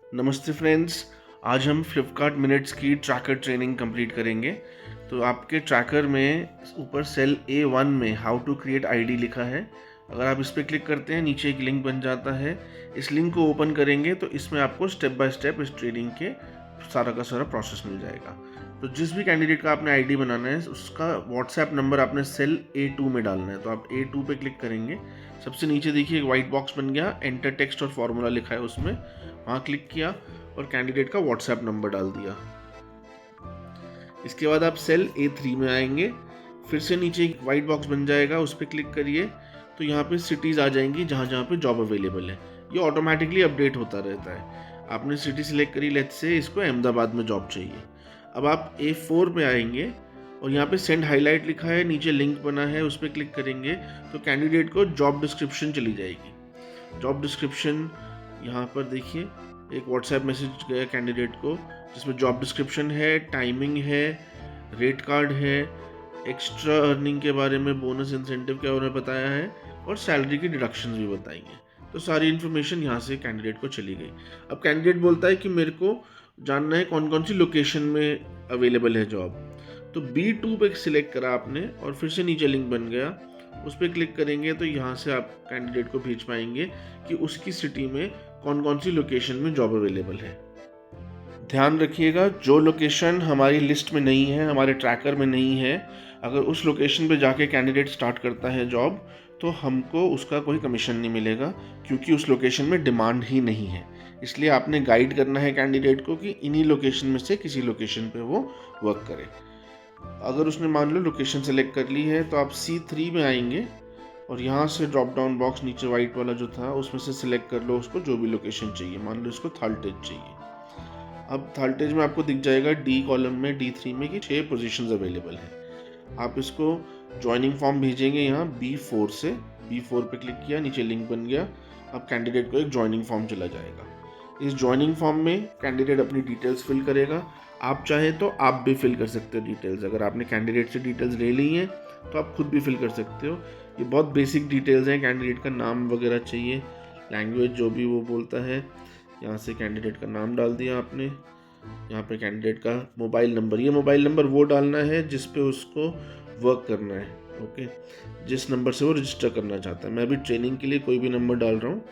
नमस्ते फ्रेंड्स। आज हम फ्लिपकार्ट मिनट्स की ट्रैकर ट्रेनिंग कंप्लीट करेंगे। तो आपके ट्रैकर में ऊपर सेल A1 में हाउ टू क्रिएट आईडी लिखा है। अगर आप इस पर क्लिक करते हैं नीचे एक लिंक बन जाता है। इस लिंक को ओपन करेंगे तो इसमें आपको स्टेप बाय स्टेप इस ट्रेनिंग के सारा का सारा प्रोसेस मिल जाएगा। तो जिस भी कैंडिडेट का आपने आईडी बनाना है उसका व्हाट्सएप नंबर आपने सेल A2 में डालना है। तो आप A2 पे क्लिक करेंगे, सबसे नीचे देखिए एक वाइट बॉक्स बन गया, एंटर टेक्स्ट और फॉर्मूला लिखा है उसमें, वहाँ क्लिक किया और कैंडिडेट का व्हाट्सएप नंबर डाल दिया। इसके बाद आप सेल A3 में आएंगे, फिर से नीचे एक वाइट बॉक्स बन जाएगा, उस पर क्लिक करिए तो यहाँ पे सिटीज़ आ जाएंगी जहाँ जहाँ पे जॉब अवेलेबल है। ये ऑटोमेटिकली अपडेट होता रहता है। आपने सिटी सिलेक्ट करी, लेट्स से इसको अहमदाबाद में जॉब चाहिए। अब आप A4 में आएंगे और यहाँ पे सेंड हाईलाइट लिखा है, नीचे लिंक बना है, उस पर क्लिक करेंगे तो कैंडिडेट को जॉब डिस्क्रिप्शन चली जाएगी। जॉब डिस्क्रिप्शन यहाँ पर देखिए, एक व्हाट्सएप मैसेज गया कैंडिडेट को जिसमें जॉब डिस्क्रिप्शन है, टाइमिंग है, रेट कार्ड है, एक्स्ट्रा अर्निंग के बारे में, बोनस इंसेंटिव के बारे में बताया है और सैलरी की डिडक्शंस भी बताई हैं। तो सारी इन्फॉर्मेशन यहाँ से कैंडिडेट को चली गई। अब कैंडिडेट बोलता है कि मेरे को जानना है कौन कौन सी लोकेशन में अवेलेबल है जॉब। तो B2 पे सिलेक्ट करा आपने और फिर से नीचे लिंक बन गया, उस पर क्लिक करेंगे तो यहाँ से आप कैंडिडेट को भेज पाएंगे कि उसकी सिटी में कौन कौन सी लोकेशन में जॉब अवेलेबल है। ध्यान रखिएगा, जो लोकेशन हमारी लिस्ट में नहीं है, हमारे ट्रैकर में नहीं है, अगर उस लोकेशन पे जाके कैंडिडेट स्टार्ट करता है जॉब तो हमको उसका कोई कमीशन नहीं मिलेगा, क्योंकि उस लोकेशन में डिमांड ही नहीं है। इसलिए आपने गाइड करना है कैंडिडेट को कि इन्हीं लोकेशन में से किसी लोकेशन पे वो वर्क करे। अगर उसने मान लो लोकेशन सेलेक्ट कर ली है तो आप C3 में आएंगे और यहाँ से ड्रॉप डाउन बॉक्स नीचे वाइट वाला जो था उसमें से सिलेक्ट कर लो उसको जो भी लोकेशन चाहिए। मान लो इसको थालटेज चाहिए। अब थालटेज में आपको दिख जाएगा D कॉलम में D3 में कि 6 पोजीशंस अवेलेबल हैं। आप इसको ज्वाइनिंग फॉर्म भेजेंगे यहाँ B4 से। B4 पे क्लिक किया, नीचे लिंक बन गया। अब कैंडिडेट को एक ज्वाइनिंग फॉर्म चला जाएगा। इस ज्वाइनिंग फॉर्म में कैंडिडेट अपनी डिटेल्स फिल करेगा। आप चाहें तो आप भी फिल कर सकते हो डिटेल्स। अगर आपने कैंडिडेट से डिटेल्स ले ली हैं तो आप खुद भी फिल कर सकते हो। ये बहुत बेसिक डिटेल्स हैं। कैंडिडेट का नाम वगैरह चाहिए, लैंग्वेज जो भी वो बोलता है। यहाँ से कैंडिडेट का नाम डाल दिया आपने। यहाँ पे कैंडिडेट का मोबाइल नंबर, ये मोबाइल नंबर वो डालना है जिस पे उसको वर्क करना है। ओके, जिस नंबर से वो रजिस्टर करना चाहता है। मैं अभी ट्रेनिंग के लिए कोई भी नंबर डाल रहा हूँ।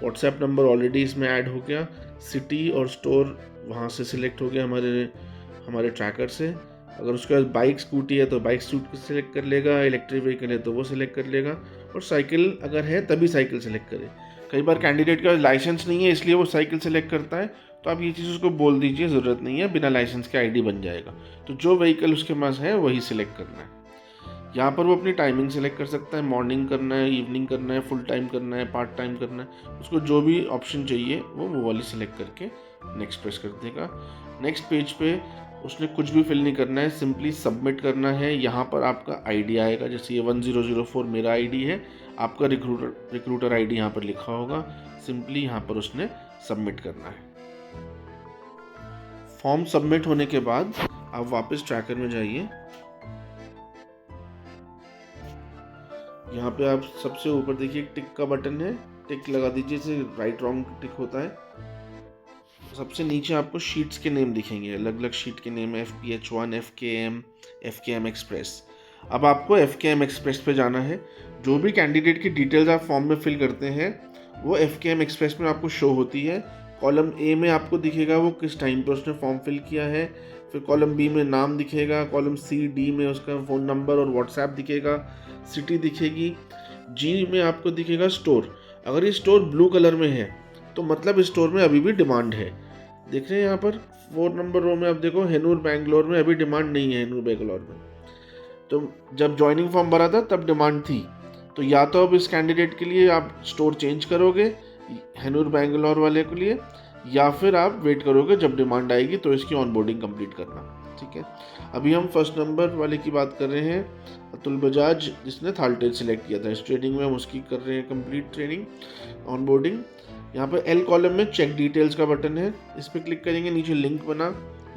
व्हाट्सएप नंबर ऑलरेडी इसमें ऐड हो गया। सिटी और स्टोर वहाँ से सिलेक्ट हो गया हमारे ट्रैकर से। अगर उसके पास बाइक स्कूटी है तो बाइक स्कूटी सेलेक्ट कर लेगा, इलेक्ट्रिक व्हीकल है तो वो सिलेक्ट कर लेगा, और साइकिल अगर है तभी साइकिल सेलेक्ट करे। कई बार कैंडिडेट का लाइसेंस नहीं है इसलिए वो साइकिल सेलेक्ट करता है, तो आप ये चीज़ उसको बोल दीजिए, ज़रूरत नहीं है, बिना लाइसेंस के आईडी बन जाएगा। तो जो व्हीकल उसके पास है वही सिलेक्ट करना है। यहाँ पर वो अपनी टाइमिंग सेलेक्ट कर सकता है, मॉर्निंग करना है, इवनिंग करना है, फुल टाइम करना है, पार्ट टाइम करना है। उसको जो भी ऑप्शन चाहिए वो वाली सिलेक्ट करके नेक्स्ट प्रेस कर देगा। नेक्स्ट पेज पे उसने कुछ भी फिल नहीं करना है, सिंपली सबमिट करना है। यहाँ पर आपका आईडी आएगा, जैसे ये 1004 मेरा आईडी है, आपका रिक्रूटर आईडी यहाँ पर लिखा होगा। सिंपली यहाँ पर उसने सबमिट करना है। फॉर्म सबमिट होने के बाद आप वापस ट्रैकर में जाइए। यहाँ पे आप सबसे ऊपर देखिए एक टिक का बटन है, टिक लगा दीजिए, इसे राइट रॉन्ग टिक होता है। सबसे नीचे आपको शीट्स के नेम दिखेंगे, अलग अलग शीट के नेम, FPH1, FKM एक्सप्रेस। अब आपको FKM एक्सप्रेस पे जाना है। जो भी कैंडिडेट की डिटेल्स आप फॉर्म में फिल करते हैं वो FKM एक्सप्रेस में आपको शो होती है। कॉलम A में आपको दिखेगा वो किस टाइम पे उसने फॉर्म फिल किया है, फिर कॉलम B में नाम दिखेगा, कॉलम C-D में उसका फ़ोन नंबर और व्हाट्सएप दिखेगा, सिटी दिखेगी, G में आपको दिखेगा स्टोर। अगर ये स्टोर ब्लू कलर में है तो मतलब स्टोर में अभी भी डिमांड है। देख रहे हैं यहाँ पर 4 नंबर रो में आप देखो, हेनूर बेंगलोर में अभी डिमांड नहीं है। हेनूर बेंगलोर में तो जब ज्वाइनिंग फॉर्म भरा था तब डिमांड थी। तो या तो अब इस कैंडिडेट के लिए आप स्टोर चेंज करोगे हेनूर बेंगलोर वाले के लिए, या फिर आप वेट करोगे जब डिमांड आएगी तो इसकी ऑनबोर्डिंग कंप्लीट करना। ठीक है, अभी हम फर्स्ट नंबर वाले की बात कर रहे हैं, अतुल बजाज, जिसने थालटेज सेलेक्ट किया था। इस ट्रेनिंग में हम उसकी कर रहे हैं कंप्लीट ट्रेनिंग, ऑनबोर्डिंग। यहाँ पर L कॉलम में चेक डिटेल्स का बटन है, इस पर क्लिक करेंगे, नीचे लिंक बना,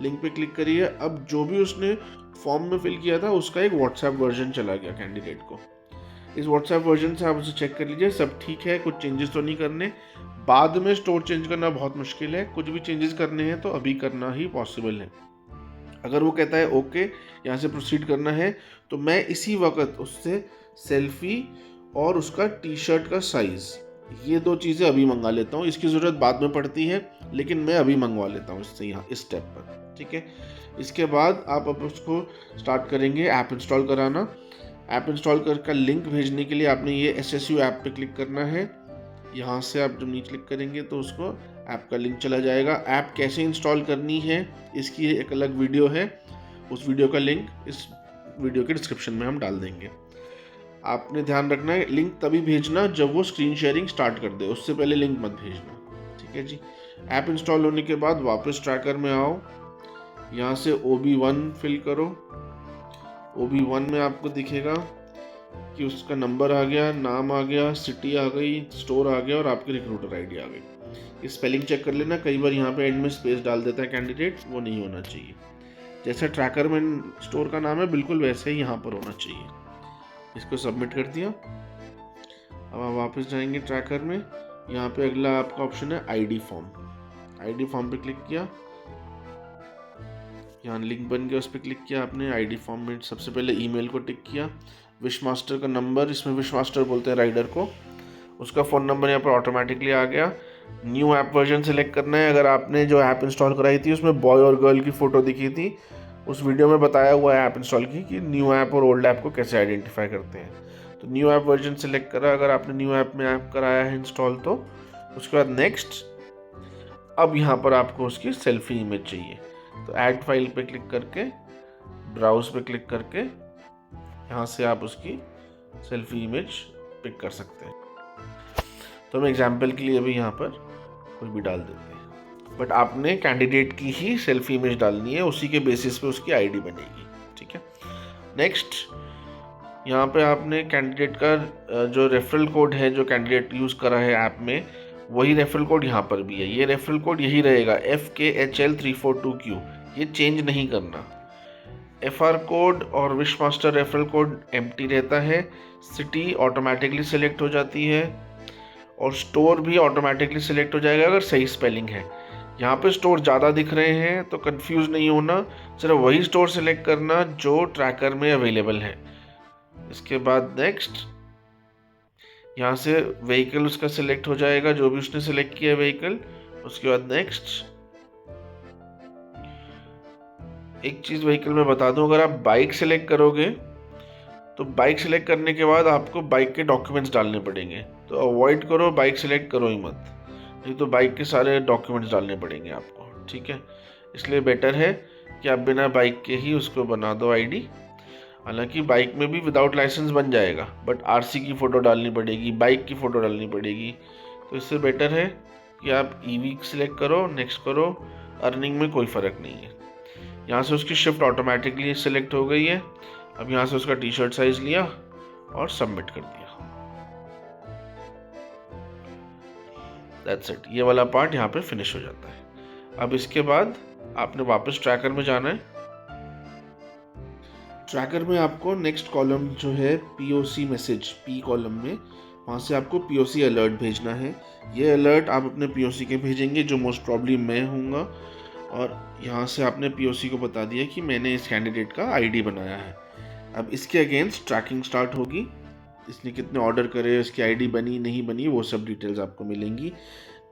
लिंक पे क्लिक करिए। अब जो भी उसने फॉर्म में फिल किया था उसका एक व्हाट्सएप वर्जन चला गया कैंडिडेट को। इस व्हाट्सएप वर्जन से आप उसे चेक कर लीजिए, सब ठीक है, कुछ चेंजेस तो नहीं करने। बाद में स्टोर चेंज करना बहुत मुश्किल है, कुछ भी चेंजेस करने हैं तो अभी करना ही पॉसिबल है। अगर वो कहता है ओके यहाँ से प्रोसीड करना है, तो मैं इसी वक्त उससे सेल्फी और उसका टी शर्ट का साइज़, ये 2 चीज़ें अभी मंगा लेता हूँ। इसकी ज़रूरत बाद में पड़ती है, लेकिन मैं अभी मंगवा लेता हूँ इससे यहाँ इस स्टेप पर, ठीक है। इसके बाद आप अब उसको स्टार्ट करेंगे ऐप इंस्टॉल कराना। ऐप इंस्टॉल कर का लिंक भेजने के लिए आपने ये SSU ऐप पे क्लिक करना है। यहाँ से आप जब नीचे क्लिक करेंगे तो उसको ऐप का लिंक चला जाएगा। ऐप कैसे इंस्टॉल करनी है इसकी एक अलग वीडियो है, उस वीडियो का लिंक इस वीडियो के डिस्क्रिप्शन में हम डाल देंगे। आपने ध्यान रखना है लिंक तभी भेजना जब वो स्क्रीन शेयरिंग स्टार्ट कर दे, उससे पहले लिंक मत भेजना, ठीक है जी। ऐप इंस्टॉल होने के बाद वापस ट्रैकर में आओ, यहाँ से OB1 फिल करो। OB1 में आपको दिखेगा कि उसका नंबर आ गया, नाम आ गया, सिटी आ गई, स्टोर आ गया और आपकी रिक्रूटर ID आ गई। स्पेलिंग चेक कर लेना, कई बार यहाँ पे एंड में स्पेस डाल देता है कैंडिडेट, वो नहीं होना चाहिए। जैसे ट्रैकर में स्टोर का नाम है बिल्कुल वैसे ही यहाँ पर होना चाहिए। इसको सबमिट कर दिया। अब आप वापस जाएंगे ट्रैकर में, यहाँ पे अगला आपका ऑप्शन है ID फॉर्म। ID फॉर्म पे क्लिक किया, यहाँ लिंक बन गया, उस पर क्लिक किया आपने। ID फॉर्म में सबसे पहले ईमेल को टिक किया, विश मास्टर का नंबर, इसमें विश मास्टर बोलते हैं राइडर को, उसका फ़ोन नंबर यहाँ पर ऑटोमेटिकली आ गया। न्यू ऐप वर्जन सेलेक्ट करना है। अगर आपने जो ऐप इंस्टॉल कराई थी उसमें बॉय और गर्ल की फ़ोटो दिखी थी, उस वीडियो में बताया हुआ है ऐप इंस्टॉल की कि न्यू ऐप और ओल्ड ऐप को कैसे आइडेंटिफाई करते हैं। तो न्यू ऐप वर्जन सेलेक्ट करा, अगर आपने न्यू ऐप में ऐप कराया है इंस्टॉल तो। उसके बाद नेक्स्ट। अब यहाँ पर आपको उसकी सेल्फी इमेज चाहिए, तो ऐड फाइल पे क्लिक करके, ब्राउज पे क्लिक करके यहाँ से आप उसकी सेल्फी इमेज पिक कर सकते हैं। तो हम एग्जाम्पल के लिए अभी यहाँ पर कोई भी डाल देते हैं, बट आपने कैंडिडेट की ही सेल्फी इमेज डालनी है, उसी के बेसिस पे उसकी ID बनेगी, ठीक है। नेक्स्ट, यहाँ पे आपने कैंडिडेट का जो रेफरल कोड है जो कैंडिडेट यूज़ करा है ऐप में, वही रेफरल कोड यहाँ पर भी है। ये रेफरल कोड यही रहेगा FKHL342Q, ये चेंज नहीं करना। FR कोड और wish master referral code empty रहता है। सिटी ऑटोमेटिकली सिलेक्ट हो जाती है और स्टोर भी ऑटोमेटिकली सिलेक्ट हो जाएगा अगर सही स्पेलिंग है। यहाँ पे स्टोर ज़्यादा दिख रहे हैं तो कंफ्यूज नहीं होना, सिर्फ वही स्टोर सिलेक्ट करना जो ट्रैकर में अवेलेबल है। इसके बाद नेक्स्ट, यहाँ से व्हीकल उसका सिलेक्ट हो जाएगा जो भी उसने सिलेक्ट किया व्हीकल। उसके बाद नेक्स्ट, एक चीज़ व्हीकल में बता दूं, अगर आप बाइक सिलेक्ट करोगे तो बाइक सिलेक्ट करने के बाद आपको बाइक के डॉक्यूमेंट्स डालने पड़ेंगे, तो अवॉइड करो, बाइक सिलेक्ट करो ही मत, नहीं तो बाइक के सारे डॉक्यूमेंट्स डालने पड़ेंगे आपको, ठीक है। इसलिए बेटर है कि आप बिना बाइक के ही उसको बना दो ID। हालांकि बाइक में भी विदाउट लाइसेंस बन जाएगा, बट RC की फ़ोटो डालनी पड़ेगी, बाइक की फ़ोटो डालनी पड़ेगी। तो इससे बेटर है कि आप EV सिलेक्ट करो, नेक्स्ट करो, अर्निंग में कोई फ़र्क नहीं है। यहाँ से उसकी शिफ्ट ऑटोमेटिकली सिलेक्ट हो गई है। अब यहाँ से उसका टी शर्ट साइज लिया और सबमिट कर दिया। दैट्स इट, ये वाला पार्ट यहाँ पे फिनिश हो जाता है। अब इसके बाद आपने वापस ट्रैकर में जाना है। ट्रैकर में आपको नेक्स्ट कॉलम जो है POC मैसेज, P कॉलम में, वहाँ से आपको POC अलर्ट भेजना है। ये अलर्ट आप अपने POC के भेजेंगे जो मोस्ट प्रॉब्ली मैं हूँगा, और यहाँ से आपने POC को बता दिया कि मैंने इस कैंडिडेट का ID बनाया है। अब इसके अगेंस्ट ट्रैकिंग स्टार्ट होगी, इसने कितने ऑर्डर करे, इसकी ID बनी नहीं बनी, वो सब डिटेल्स आपको मिलेंगी।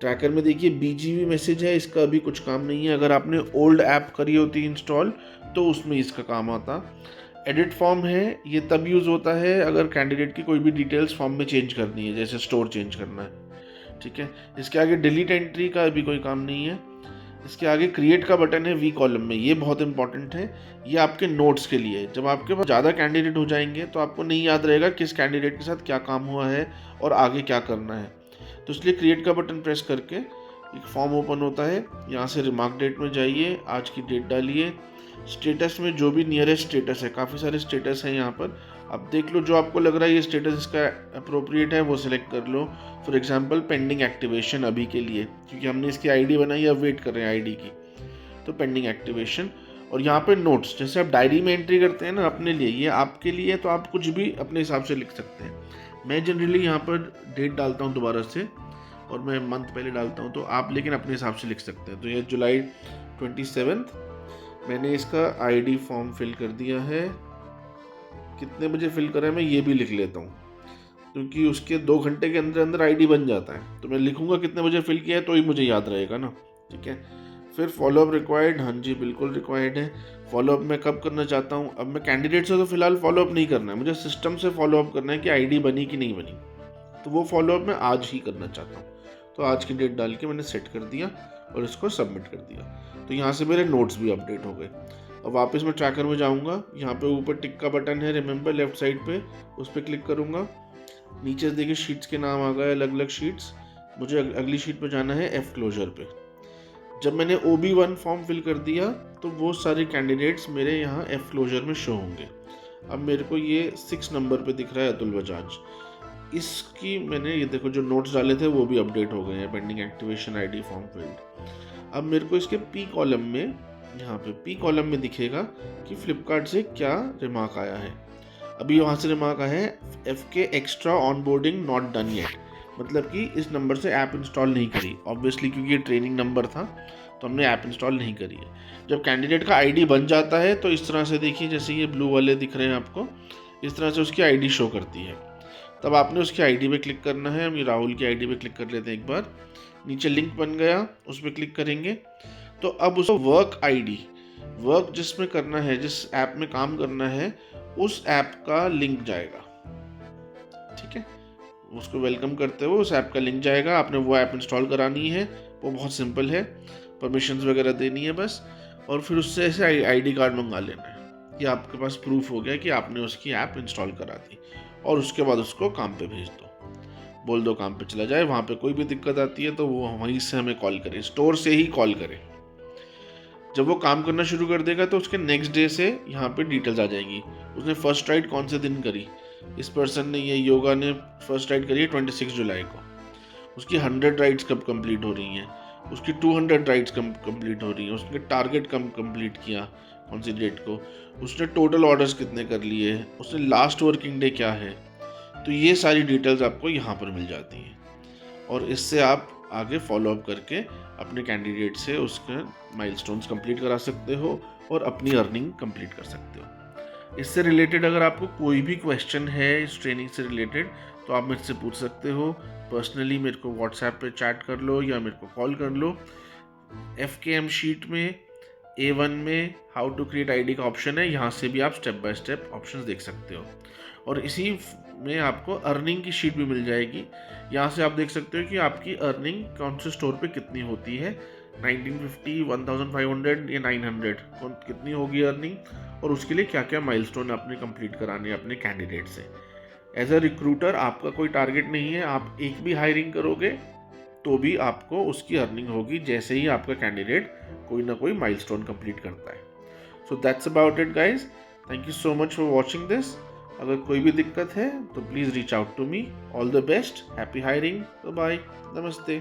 ट्रैकर में देखिए BGV मैसेज है, इसका अभी कुछ काम नहीं है। अगर आपने ओल्ड ऐप करी होती इंस्टॉल तो उसमें इसका काम आता। एडिट फॉर्म है, ये तब यूज़ होता है अगर कैंडिडेट की कोई भी डिटेल्स फॉर्म में चेंज करनी है, जैसे स्टोर चेंज करना है, ठीक है। इसके आगे डिलीट एंट्री का अभी कोई काम नहीं है। इसके आगे क्रिएट का बटन है V कॉलम में, ये बहुत इंपॉर्टेंट है, ये आपके नोट्स के लिए। जब आपके पास ज़्यादा कैंडिडेट हो जाएंगे तो आपको नहीं याद रहेगा किस कैंडिडेट के साथ क्या काम हुआ है और आगे क्या करना है, तो इसलिए क्रिएट का बटन प्रेस करके एक फॉर्म ओपन होता है। यहाँ से रिमार्क डेट में जाइए, आज की डेट डालिए, स्टेटस में जो भी नियरेस्ट स्टेटस है, काफ़ी सारे स्टेटस हैं यहाँ पर, आप देख लो जो आपको लग रहा है ये स्टेटस इसका अप्रोप्रिएट है वो सिलेक्ट कर लो। फॉर एग्जांपल पेंडिंग एक्टिवेशन अभी के लिए, क्योंकि हमने इसकी ID बनाई, अब वेट कर रहे हैं ID की, तो पेंडिंग एक्टिवेशन। और यहाँ पे नोट्स, जैसे आप डायरी में एंट्री करते हैं ना अपने लिए, ये आपके लिए, तो आप कुछ भी अपने हिसाब से लिख सकते हैं। मैं जनरली यहाँ पर डेट डालता हूँ दोबारा से, और मैं मंथ पहले डालता हूँ, तो आप लेकिन अपने हिसाब से लिख सकते हैं। तो ये जुलाई 27 मैंने इसका आईडी फॉर्म फिल कर दिया है। कितने बजे फिल करा है मैं ये भी लिख लेता हूँ, क्योंकि उसके 2 घंटे के अंदर अंदर आईडी बन जाता है। तो मैं लिखूंगा कितने बजे फिल किया है, तो ही मुझे याद रहेगा ना। ठीक है, फिर फॉलोअप रिक्वायर्ड, हाँ जी बिल्कुल रिक्वायर्ड है। फॉलोअप मैं कब करना चाहता हूँ, अब मैं कैंडिडेट से तो फिलहाल फॉलोअप नहीं करना है, मुझे सिस्टम से फॉलोअप करना है कि आईडी बनी कि नहीं बनी। तो वो फॉलोअप मैं आज ही करना चाहता हूँ। तो आज की डेट डाल के मैंने सेट कर दिया और इसको सबमिट कर दिया। तो यहाँ से मेरे नोट्स भी अपडेट हो गए। अब वापस मैं ट्रैकर में जाऊँगा, यहाँ पे ऊपर टिक का बटन है रिमेंबर लेफ्ट साइड पे, उस पर क्लिक करूँगा। नीचे देखिए शीट्स के नाम आ गए, अलग अलग शीट्स। मुझे अगली शीट पे जाना है एफ क्लोजर पे। जब मैंने OB1 फॉर्म फिल कर दिया तो वो सारे कैंडिडेट्स मेरे यहाँ एफ क्लोजर में शो होंगे। अब मेरे को ये 6 नंबर पे दिख रहा है अतुल बजाज। इसकी मैंने ये देखो जो नोट्स डाले थे वो भी अपडेट हो गए हैं, pending activation ID form field. अब मेरे को इसके पी कॉलम में, यहाँ पे पी कॉलम में दिखेगा कि फ्लिपकार्ट से क्या रिमार्क आया है। अभी वहाँ से रिमार्क आया है FK extra onboarding not done yet, मतलब कि इस नंबर से ऐप इंस्टॉल नहीं करी। ऑब्वियसली क्योंकि ये ट्रेनिंग नंबर था तो हमने ऐप इंस्टॉल नहीं करी है। जब कैंडिडेट का आईडी बन जाता है तो इस तरह से देखिए, जैसे ये ब्लू वाले दिख रहे हैं आपको, इस तरह से उसकी आईडी शो करती है। तब आपने उसकी आईडी पे क्लिक करना है। हम ये राहुल की आईडी पे क्लिक कर लेते हैं एक बार। नीचे लिंक बन गया, उस पर क्लिक करेंगे तो अब उसको वर्क आईडी, वर्क जिसमें करना है, जिस ऐप में काम करना है, उस ऐप का लिंक जाएगा। ठीक है, उसको वेलकम करते हुए उस ऐप का लिंक जाएगा। आपने वो ऐप इंस्टॉल करानी है, वो बहुत सिंपल है, परमिशंस वगैरह देनी है बस, और फिर उससे ऐसे आईडी कार्ड मंगा लेना है। ये आपके पास प्रूफ हो गया कि आपने उसकी ऐप इंस्टॉल करा दी। और उसके बाद उसको काम पे भेज दो, बोल दो काम पे चला जाए। वहाँ पे कोई भी दिक्कत आती है तो वो वहीं से हमें कॉल करे, स्टोर से ही कॉल करे। जब वो काम करना शुरू कर देगा तो उसके नेक्स्ट डे से यहाँ पे डिटेल्स आ जाएंगी। उसने फर्स्ट राइड कौन से दिन करी, इस पर्सन ने, ये योगा ने फर्स्ट राइड करी है 26 जुलाई को। उसकी 100 राइड्स कब कंप्लीट हो रही हैं, उसकी 200 राइड्स कंप्लीट हो रही हैं, उसने टारगेट कम कंप्लीट किया कौन सी डेट को, उसने टोटल ऑर्डर्स कितने कर लिए, उसने लास्ट वर्किंग डे क्या है। तो ये सारी डिटेल्स आपको यहाँ पर मिल जाती हैं और इससे आप आगे फॉलोअप करके अपने कैंडिडेट से उसके माइलस्टोन्स कंप्लीट करा सकते हो और अपनी अर्निंग कंप्लीट कर सकते हो। इससे रिलेटेड अगर आपको कोई भी क्वेश्चन है इस ट्रेनिंग से रिलेटेड तो आप मेरे से पूछ सकते हो। पर्सनली मेरे को व्हाट्सएप पे चैट कर लो या मेरे को कॉल कर लो। FKM शीट में A1 में हाउ टू क्रिएट आईडी का ऑप्शन है, यहाँ से भी आप स्टेप बाय स्टेप ऑप्शंस देख सकते हो। और इसी में आपको अर्निंग की शीट भी मिल जाएगी। यहाँ से आप देख सकते हो कि आपकी अर्निंग कौन से स्टोर पे कितनी होती है, 1950, 1500 या 900 कितनी होगी अर्निंग, और उसके लिए क्या क्या माइलस्टोन आपने कंप्लीट कराने हैं अपने कैंडिडेट से। एज अ रिक्रूटर आपका कोई टारगेट नहीं है, आप एक भी हायरिंग करोगे तो भी आपको उसकी अर्निंग होगी जैसे ही आपका कैंडिडेट कोई ना कोई माइलस्टोन कंप्लीट करता है। So that's about it guys, thank you so much for watching this. अगर कोई भी दिक्कत है तो please reach out to me. All the best, happy hiring, bye, नमस्ते।